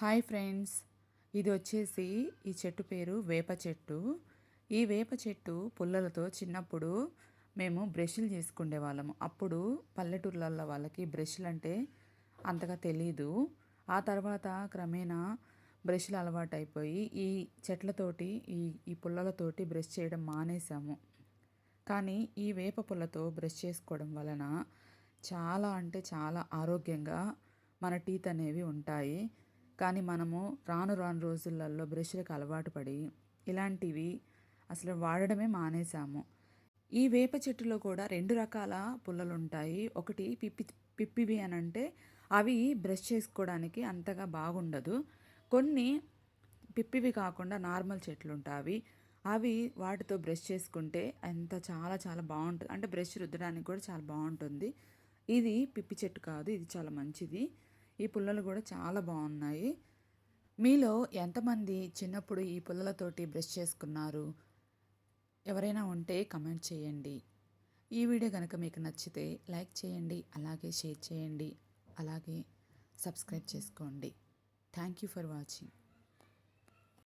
Hi friends, ఇది వచ్చేసి ఈ చెట్టు పేరు వేప చెట్టు. ఈ వేప చెట్టు పుల్లలతో చిన్నప్పుడు మేము బ్రష్లు చేసుకునే వాళ్ళము. అప్పుడు పల్లెటూర్లలో వాళ్ళకి బ్రష్లు అంటే అంతగా తెలీదు. ఆ తర్వాత క్రమేణా బ్రష్లు అలవాటైపోయి ఈ చెట్లతోటి ఈ ఈ పుల్లలతోటి బ్రష్ చేయడం మానేసాము. కానీ ఈ వేప పుల్లతో బ్రష్ చేసుకోవడం వలన చాలా అంటే చాలా ఆరోగ్యంగా మన టీత్ అనేవి ఉంటాయి. కానీ మనము రాను రాను రోజులలో బ్రష్లకు అలవాటు పడి ఇలాంటివి అసలు వాడడమే మానేసాము. ఈ వేప చెట్టులో కూడా 2 రకాల పుల్లలు ఉంటాయి. ఒకటి పిప్పివి అని అంటే అవి బ్రష్ చేసుకోవడానికి అంతగా బాగుండదు. కొన్ని పిప్పివి కాకుండా నార్మల్ చెట్లు ఉంటాయి. అవి వాటితో బ్రష్ చేసుకుంటే చాలా చాలా బాగుంటుంది. అంటే బ్రష్ రుద్దడానికి కూడా చాలా బాగుంటుంది. ఇది పిప్పి చెట్టు కాదు, ఇది చాలా మంచిది. ఈ పుల్లలు కూడా చాలా బాగున్నాయి. మీలో ఎంతమంది చిన్నప్పుడు ఈ పుల్లలతోటి బ్రష్ చేసుకున్నారు? ఎవరైనా ఉంటే కమెంట్ చేయండి. ఈ వీడియో కనుక మీకు నచ్చితే లైక్ చేయండి, అలాగే షేర్ చేయండి, అలాగే సబ్స్క్రైబ్ చేసుకోండి. Thank you for watching.